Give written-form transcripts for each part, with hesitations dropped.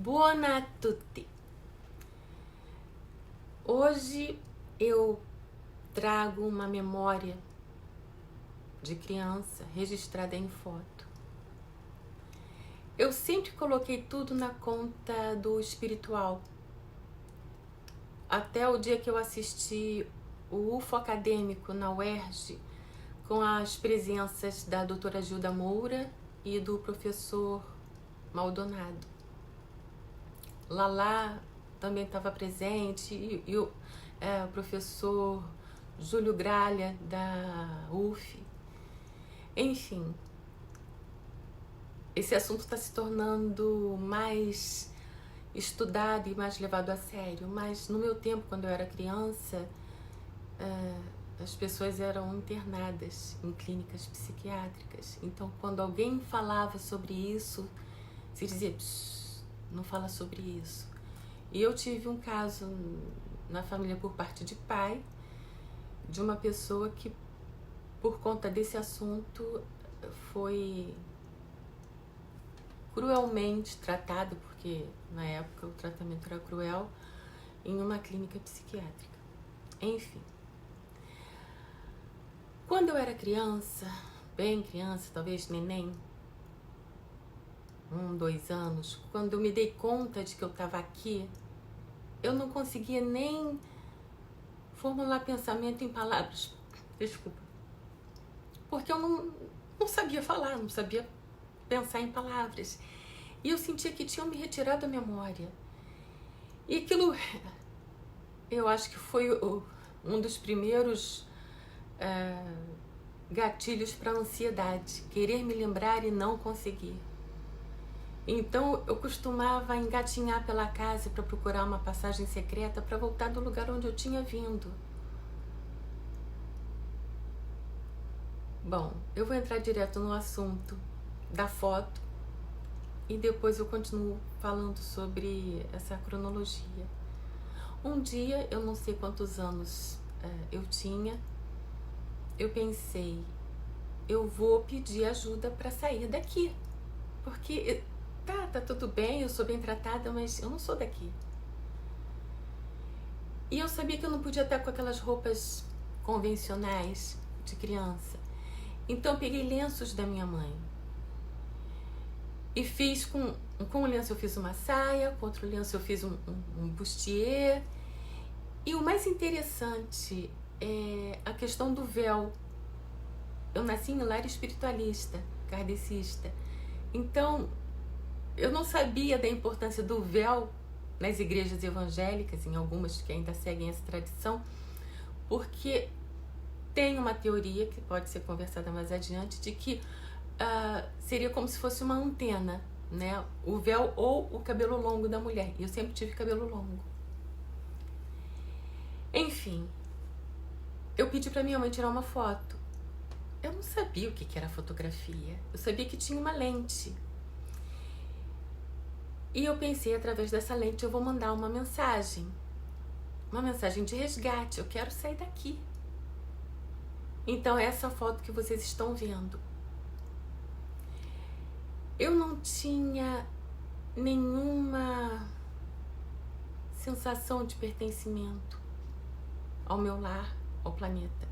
Buona a tutti! Hoje eu trago uma memória de criança registrada em foto. Eu sempre coloquei tudo na conta do espiritual. Até o dia que eu assisti o UFO acadêmico na UERJ, com as presenças da doutora Gilda Moura e do professor Maldonado. Lala também estava presente e o professor Júlio Gralha da UF. Enfim, esse assunto está se tornando mais estudado e mais levado a sério, mas no meu tempo, quando eu era criança, as pessoas eram internadas em clínicas psiquiátricas. Então, quando alguém falava sobre isso, se dizia: não fala sobre isso. E eu tive um caso na família por parte de pai, de uma pessoa que, por conta desse assunto, foi cruelmente tratada, porque na época o tratamento era cruel, em uma clínica psiquiátrica. Enfim. Quando eu era criança, bem criança, talvez neném, 2 anos, quando eu me dei conta de que eu estava aqui, eu não conseguia nem formular pensamento em palavras. Desculpa. Porque eu não sabia falar, não sabia pensar em palavras. E eu sentia que tinham me retirado a memória. E aquilo, eu acho que foi um dos primeiros gatilhos para a ansiedade. Querer me lembrar e não conseguir. Então eu costumava engatinhar pela casa para procurar uma passagem secreta para voltar do lugar onde eu tinha vindo. Bom, eu vou entrar direto no assunto da foto e depois eu continuo falando sobre essa cronologia. Um dia, eu não sei quantos anos eu tinha, eu pensei, eu vou pedir ajuda para sair daqui, porque tá tudo bem, eu sou bem tratada, mas eu não sou daqui. E eu sabia que eu não podia estar com aquelas roupas convencionais de criança. Então eu peguei lenços da minha mãe. E fiz com um lenço eu fiz uma saia, com outro lenço eu fiz um bustier. E o mais interessante é a questão do véu. Eu nasci em lar espiritualista, kardecista. Então, eu não sabia da importância do véu nas igrejas evangélicas, em algumas que ainda seguem essa tradição, porque tem uma teoria que pode ser conversada mais adiante, de que seria como se fosse uma antena, né? O véu ou o cabelo longo da mulher. E eu sempre tive cabelo longo. Enfim, eu pedi para minha mãe tirar uma foto. Eu não sabia o que era fotografia. Eu sabia que tinha uma lente. E eu pensei, através dessa lente eu vou mandar uma mensagem de resgate. Eu quero sair daqui. Então é essa foto que vocês estão vendo. Eu não tinha nenhuma sensação de pertencimento ao meu lar, ao planeta.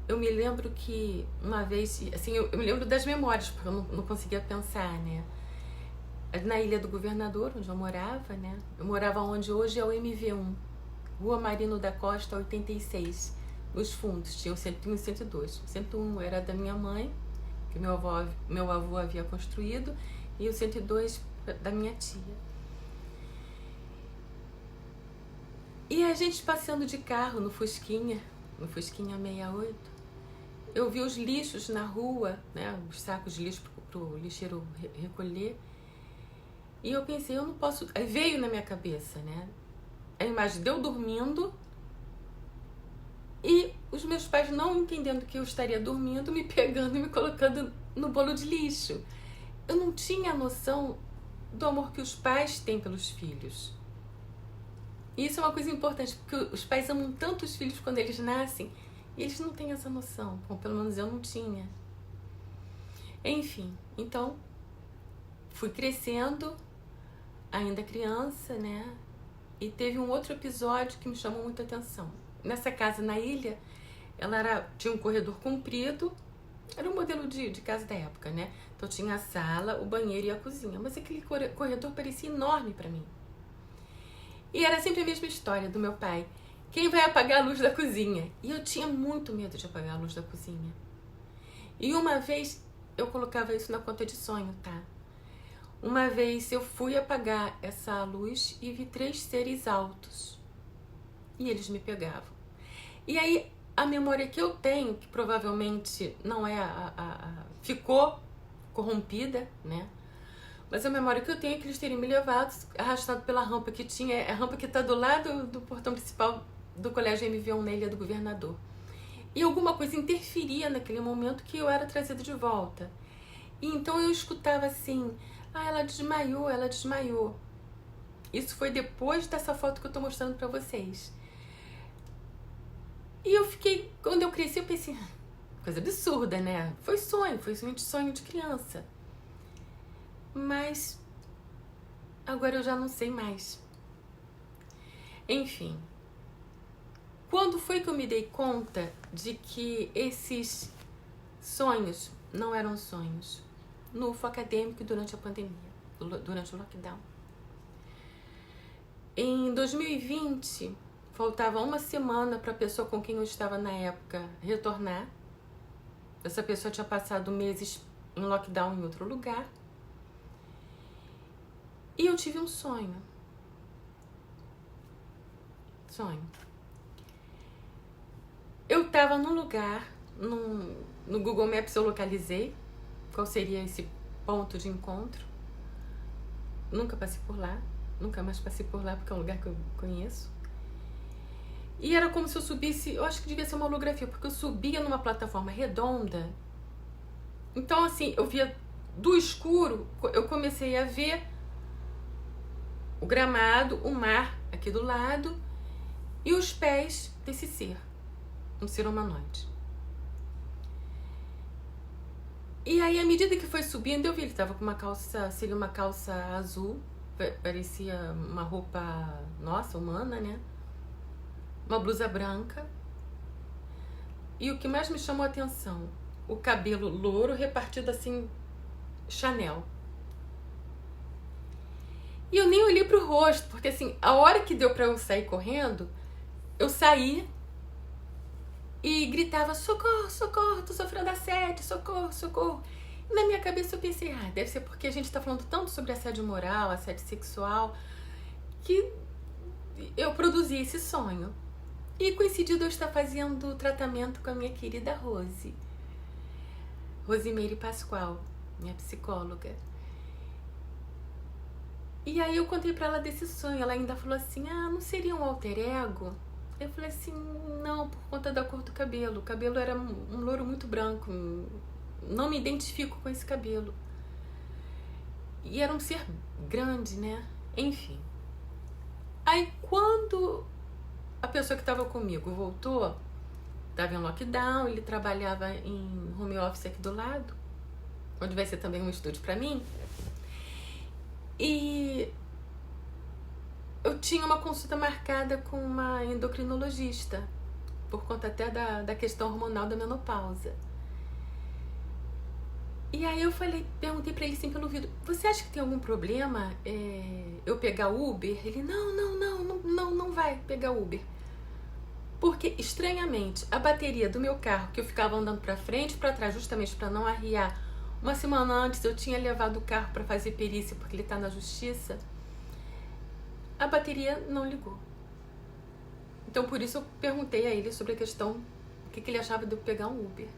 Eu me lembro que uma vez, assim, eu me lembro das memórias, porque eu não conseguia pensar, né? Na Ilha do Governador, onde eu morava, né? Eu morava onde hoje é o MV1, Rua Marino da Costa, 86. Os fundos, tinha o 101 e o 102. O 101 era da minha mãe, que meu avô havia construído, e o 102 da minha tia. E a gente passeando de carro no Fusquinha 68, eu vi os lixos na rua, né, os sacos de lixo pro lixeiro recolher, e eu pensei, eu não posso... Aí veio na minha cabeça, né, a imagem de eu dormindo e os meus pais não entendendo que eu estaria dormindo, me pegando e me colocando no bolo de lixo. Eu não tinha noção do amor que os pais têm pelos filhos. E isso é uma coisa importante, porque os pais amam tanto os filhos quando eles nascem, e eles não têm essa noção, ou pelo menos eu não tinha. Enfim, então fui crescendo, ainda criança, né? E teve um outro episódio que me chamou muita atenção. Nessa casa na ilha, ela tinha um corredor comprido, era um modelo de casa da época, né? Então tinha a sala, o banheiro e a cozinha. Mas aquele corredor parecia enorme para mim. E era sempre a mesma história do meu pai. Quem vai apagar a luz da cozinha? E eu tinha muito medo de apagar a luz da cozinha. E uma vez, eu colocava isso na conta de sonho, tá? Uma vez eu fui apagar essa luz e vi 3 seres altos. E eles me pegavam. E aí, a memória que eu tenho, que provavelmente não é ficou corrompida, né? Mas a memória que eu tenho é que eles teriam me levado, arrastado pela rampa que tinha, a rampa que está do lado do portão principal do colégio MV1 na Ilha do Governador. E alguma coisa interferia naquele momento que eu era trazida de volta. E então eu escutava assim, ela desmaiou, ela desmaiou. Isso foi depois dessa foto que eu tô mostrando pra vocês. E eu fiquei, quando eu cresci, eu pensei, coisa absurda, né? Foi sonho de criança. Mas agora eu já não sei mais. Enfim, quando foi que eu me dei conta de que esses sonhos não eram sonhos? No UFO acadêmico durante a pandemia, durante o lockdown. Em 2020, faltava uma semana para a pessoa com quem eu estava na época retornar. Essa pessoa tinha passado meses em lockdown em outro lugar. E eu tive um sonho. Eu estava num lugar, no Google Maps eu localizei qual seria esse ponto de encontro. Nunca passei por lá, nunca mais passei por lá porque é um lugar que eu conheço. E era como se eu subisse, eu acho que devia ser uma holografia, porque eu subia numa plataforma redonda. Então assim, eu via do escuro, eu comecei a ver o gramado, o mar aqui do lado e os pés desse ser, um ser humanoide. E aí, à medida que foi subindo, eu vi, ele tava com uma calça, seria uma calça azul, parecia uma roupa, nossa, humana, né? Uma blusa branca. E o que mais me chamou a atenção, o cabelo louro repartido assim, Chanel. E eu nem olhei pro rosto, porque assim, a hora que deu pra eu sair correndo, eu saí e gritava, socorro, socorro, tô sofrendo assédio, socorro, socorro. E na minha cabeça eu pensei, deve ser porque a gente tá falando tanto sobre assédio moral, assédio sexual, que eu produzi esse sonho. E coincidiu eu estar fazendo tratamento com a minha querida Rosimeire Pascoal, minha psicóloga. E aí eu contei pra ela desse sonho, ela ainda falou assim, não seria um alter ego? Eu falei assim, não, por conta da cor do cabelo. O cabelo era um louro muito branco, não me identifico com esse cabelo. E era um ser grande, né? Enfim. Aí quando a pessoa que estava comigo voltou, estava em lockdown, ele trabalhava em home office aqui do lado, onde vai ser também um estúdio pra mim. E eu tinha uma consulta marcada com uma endocrinologista, por conta até da questão hormonal da menopausa. E aí eu perguntei pra ele assim pelo ouvido, você acha que tem algum problema eu pegar Uber? Ele, não vai pegar Uber. Porque, estranhamente, a bateria do meu carro, que eu ficava andando pra frente e pra trás, justamente pra não arriar, uma semana antes eu tinha levado o carro pra fazer perícia, porque ele tá na justiça, a bateria não ligou. Então, por isso eu perguntei a ele sobre a questão, o que ele achava de eu pegar um Uber.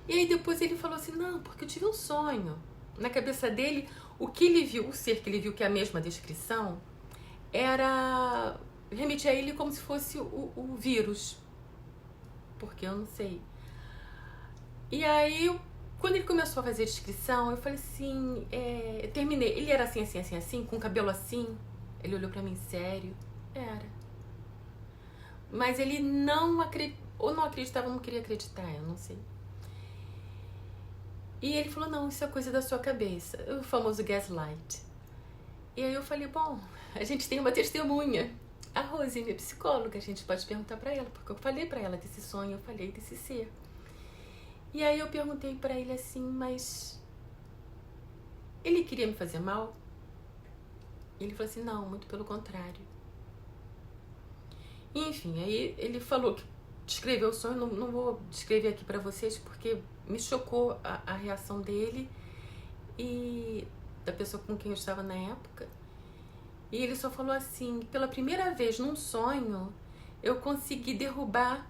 E aí depois ele falou assim, não, porque eu tive um sonho. Na cabeça dele, o que ele viu, o ser que ele viu, que é a mesma descrição, remetia a ele como se fosse o vírus. Porque eu não sei. E aí, quando ele começou a fazer a descrição, eu falei assim, eu terminei. Ele era assim, assim, assim, assim, com o cabelo assim. Ele olhou pra mim sério. Era. Mas ele não acreditava, ou não acreditava, ou não queria acreditar, eu não sei. E ele falou, não, isso é coisa da sua cabeça, o famoso gaslight. E aí eu falei, bom, a gente tem uma testemunha, a Rose, minha psicóloga, a gente pode perguntar pra ela, porque eu falei pra ela desse sonho, eu falei desse ser. E aí eu perguntei pra ele assim, mas ele queria me fazer mal? Ele falou assim, não, muito pelo contrário. Enfim, aí ele falou que descreveu o sonho, não vou descrever aqui pra vocês, porque me chocou a reação dele e da pessoa com quem eu estava na época. E ele só falou assim, pela primeira vez num sonho, eu consegui derrubar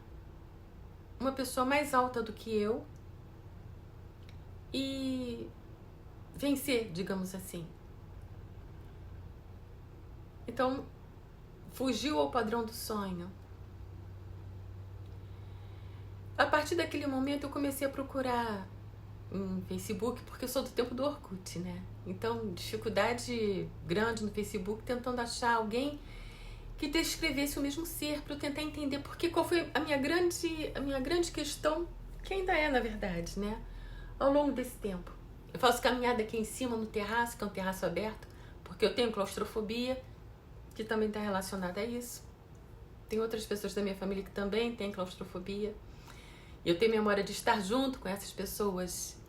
uma pessoa mais alta do que eu e vencer, digamos assim. Então, fugiu ao padrão do sonho. A partir daquele momento eu comecei a procurar em Facebook, porque eu sou do tempo do Orkut, né? Então, dificuldade grande no Facebook, tentando achar alguém que descrevesse o mesmo ser, para eu tentar entender porque qual foi a minha grande questão, que ainda é, na verdade, né? Ao longo desse tempo. Eu faço caminhada aqui em cima no terraço, que é um terraço aberto, porque eu tenho claustrofobia, que também está relacionada a isso. Tem outras pessoas da minha família que também têm claustrofobia. E eu tenho memória de estar junto com essas pessoas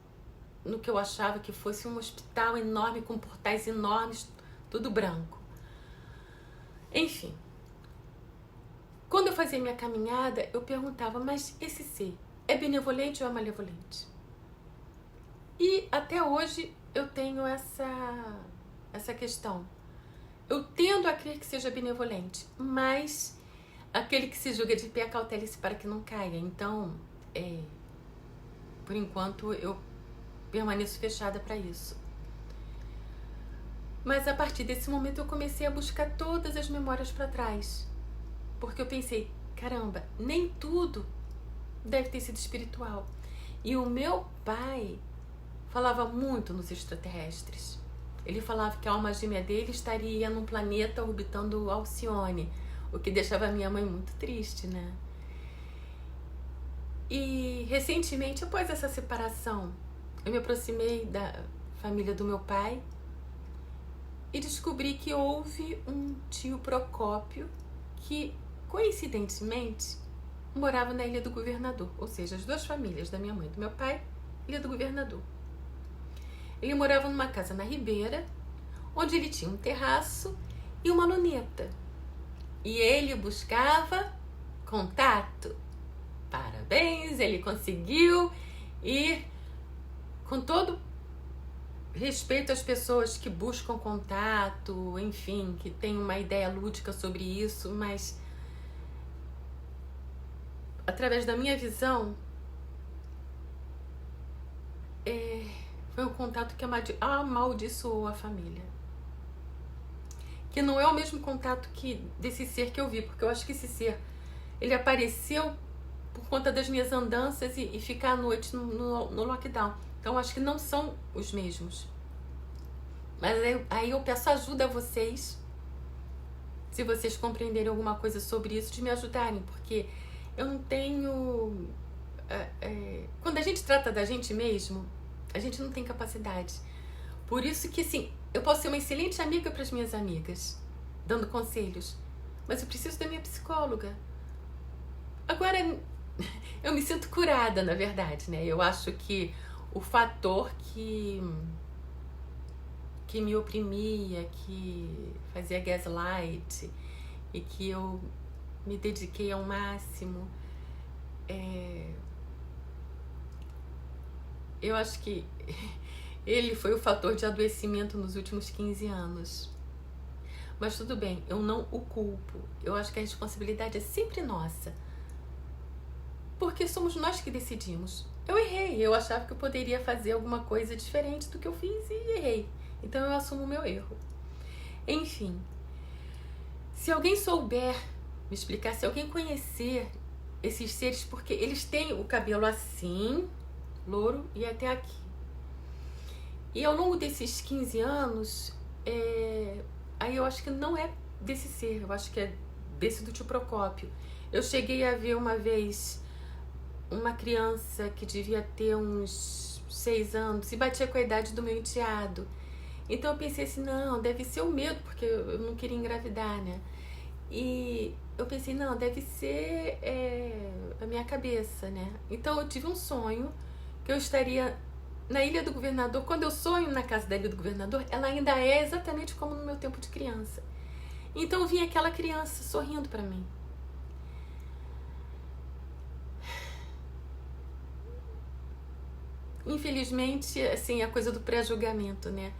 no que eu achava que fosse um hospital enorme, com portais enormes, tudo branco. Enfim. Quando eu fazia minha caminhada, eu perguntava, mas esse ser é benevolente ou é malevolente? E até hoje eu tenho essa questão. Eu tendo a crer que seja benevolente, mas aquele que se julga de pé, cautele-se para que não caia. Então, por enquanto, eu permaneço fechada para isso. Mas a partir desse momento eu comecei a buscar todas as memórias para trás. Porque eu pensei, caramba, nem tudo deve ter sido espiritual. E o meu pai falava muito nos extraterrestres. Ele falava que a alma gêmea dele estaria num planeta orbitando Alcione, o que deixava a minha mãe muito triste, né? E recentemente, após essa separação, eu me aproximei da família do meu pai e descobri que houve um tio Procópio que, coincidentemente, morava na Ilha do Governador. Ou seja, as duas famílias, da minha mãe e do meu pai, Ilha do Governador. Ele morava numa casa na Ribeira, onde ele tinha um terraço e uma luneta. E ele buscava contato. Parabéns, ele conseguiu. E com todo respeito às pessoas que buscam contato, enfim, que têm uma ideia lúdica sobre isso, mas através da minha visão, foi um contato que amaldiçoou a família. Que não é o mesmo contato desse ser que eu vi, porque eu acho que esse ser, ele apareceu por conta das minhas andanças e ficar à noite no lockdown. Então, acho que não são os mesmos. Mas aí eu peço ajuda a vocês, se vocês compreenderem alguma coisa sobre isso, de me ajudarem, porque eu não tenho... quando a gente trata da gente mesmo, a gente não tem capacidade. Por isso que, assim, eu posso ser uma excelente amiga para as minhas amigas, dando conselhos, mas eu preciso da minha psicóloga. Agora, eu me sinto curada, na verdade, né? Eu acho que o fator que me oprimia, que fazia gaslight e que eu me dediquei ao máximo, eu acho que ele foi o fator de adoecimento nos últimos 15 anos. Mas tudo bem, eu não o culpo. Eu acho que a responsabilidade é sempre nossa. Porque somos nós que decidimos. Eu errei, eu achava que eu poderia fazer alguma coisa diferente do que eu fiz e errei. Então eu assumo o meu erro. Enfim, se alguém souber me explicar, se alguém conhecer esses seres, porque eles têm o cabelo assim, louro, e até aqui. E ao longo desses 15 anos, aí eu acho que não é desse ser, eu acho que é desse do tio Procópio. Eu cheguei a ver uma vez uma criança que devia ter uns 6 anos e batia com a idade do meu enteado. Então eu pensei assim, não, deve ser o medo, porque eu não queria engravidar, né? E eu pensei, não, deve ser a minha cabeça, né? Então eu tive um sonho que eu estaria na Ilha do Governador. Quando eu sonho na casa da Ilha do Governador, ela ainda é exatamente como no meu tempo de criança. Então vinha aquela criança sorrindo pra mim. Infelizmente, assim, a coisa do pré-julgamento, né?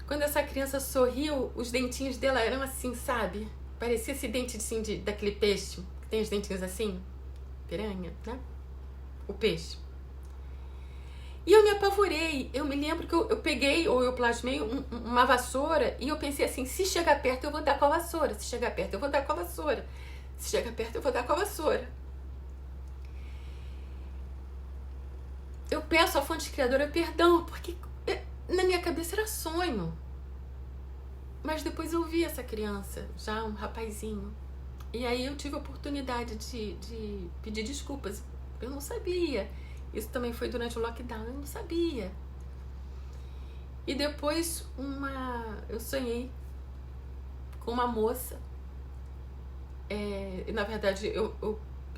Quando essa criança sorriu, os dentinhos dela eram assim, sabe? Parecia esse dente assim, daquele peixe, que tem os dentinhos assim, piranha, né? O peixe. E eu me apavorei. Eu me lembro que eu peguei, ou eu plasmei uma vassoura, e eu pensei assim, se chegar perto eu vou dar com a vassoura, se chegar perto eu vou dar com a vassoura, se chegar perto eu vou dar com a vassoura. Eu peço à fonte criadora perdão, porque na minha cabeça era sonho. Mas depois eu vi essa criança, já um rapazinho. E aí eu tive a oportunidade de pedir desculpas. Eu não sabia. Isso também foi durante o lockdown, eu não sabia. E depois eu sonhei com uma moça. Na verdade,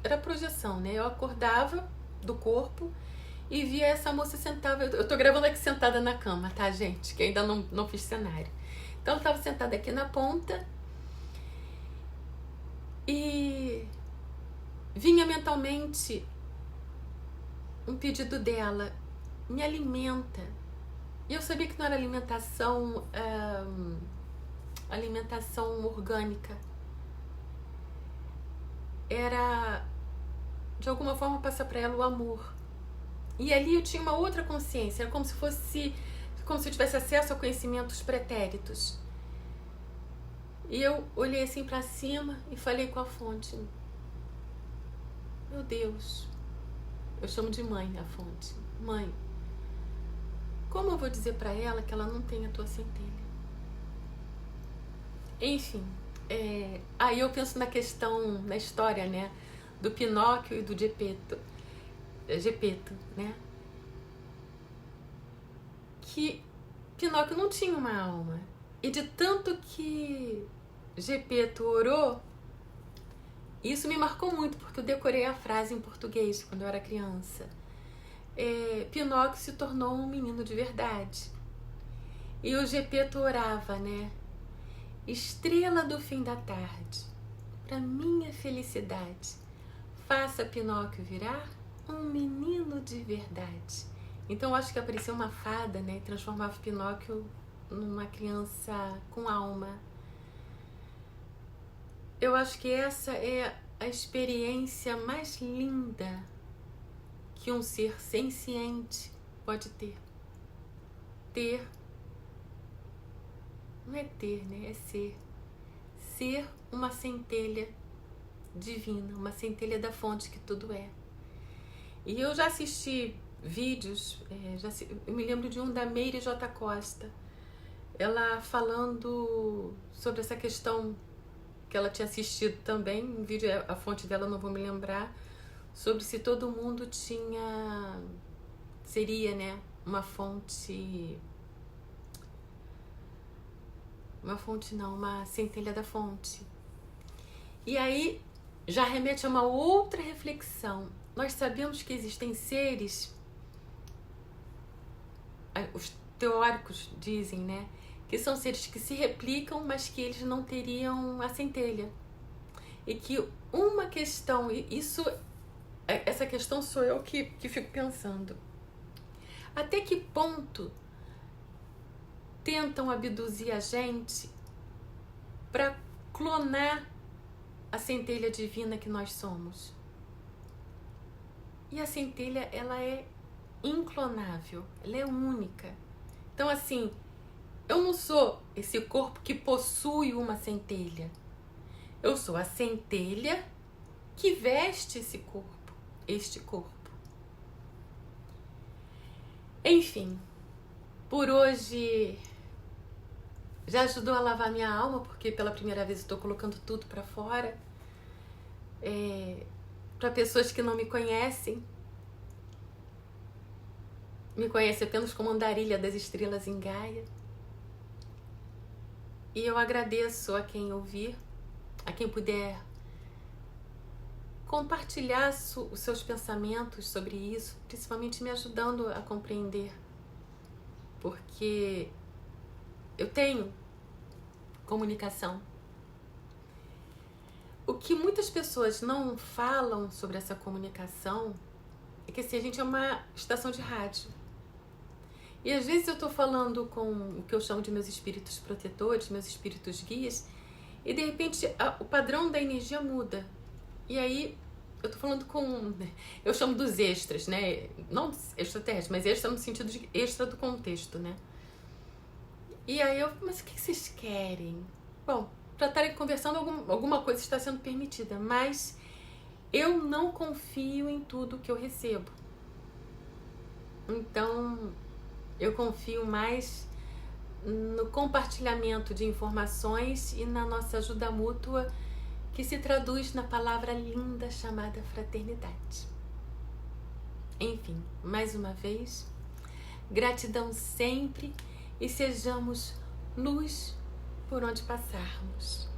era projeção, né? Eu acordava do corpo e via essa moça sentada. Eu tô gravando aqui sentada na cama, tá, gente? Que ainda não fiz cenário. Então ela estava sentada aqui na ponta e vinha mentalmente um pedido dela: me alimenta. E eu sabia que não era alimentação orgânica. Era, de alguma forma, passar para ela o amor. E ali eu tinha uma outra consciência. Era como se eu tivesse acesso a conhecimentos pretéritos. E eu olhei assim para cima e falei com a fonte: meu Deus, eu chamo de mãe a fonte. Mãe, como eu vou dizer para ela que ela não tem a tua centelha? Enfim, aí eu penso na história, né, do Pinóquio e do Gepeto, né? Que Pinóquio não tinha uma alma. E de tanto que Gepeto orou, isso me marcou muito, porque eu decorei a frase em português quando eu era criança. Pinóquio se tornou um menino de verdade. E o Gepeto orava, né? Estrela do fim da tarde, para minha felicidade, faça Pinóquio virar um menino de verdade. Então eu acho que apareceu uma fada, né? Transformava Pinóquio numa criança com alma. Eu acho que essa é a experiência mais linda que um ser senciente pode ter. Não é ter, né? É ser. Ser uma centelha divina, uma centelha da fonte que tudo é. E eu já assisti vídeos, eu me lembro de um da Meire J. Costa, ela falando sobre essa questão que ela tinha assistido também, um vídeo, a fonte dela não vou me lembrar, sobre se todo mundo seria, né, uma centelha da fonte. E aí já remete a uma outra reflexão. Nós sabemos que existem seres, os teóricos dizem, né, que são seres que se replicam, mas que eles não teriam a centelha. E que uma questão, essa questão sou eu que fico pensando. Até que ponto tentam abduzir a gente para clonar a centelha divina que nós somos? E a centelha, ela é inclonável, ela é única. Então, assim, eu não sou esse corpo que possui uma centelha. Eu sou a centelha que veste este corpo. Enfim, por hoje já ajudou a lavar minha alma, porque pela primeira vez estou colocando tudo para fora. Para pessoas que não me conhecem, me conhece apenas como Andarilha das Estrelas em Gaia. E eu agradeço a quem ouvir, a quem puder compartilhar os seus pensamentos sobre isso, principalmente me ajudando a compreender, porque eu tenho comunicação. O que muitas pessoas não falam sobre essa comunicação é que assim, a gente é uma estação de rádio. E às vezes eu estou falando com o que eu chamo de meus espíritos protetores, meus espíritos guias, e de repente o padrão da energia muda. E aí eu estou falando com... Eu chamo dos extras, né? Não extraterrestres, mas extra no sentido de extra do contexto, né? E aí mas o que vocês querem? Bom, para estarem conversando, alguma coisa está sendo permitida, mas eu não confio em tudo que eu recebo. Então, eu confio mais no compartilhamento de informações e na nossa ajuda mútua, que se traduz na palavra linda chamada fraternidade. Enfim, mais uma vez, gratidão sempre e sejamos luz por onde passarmos.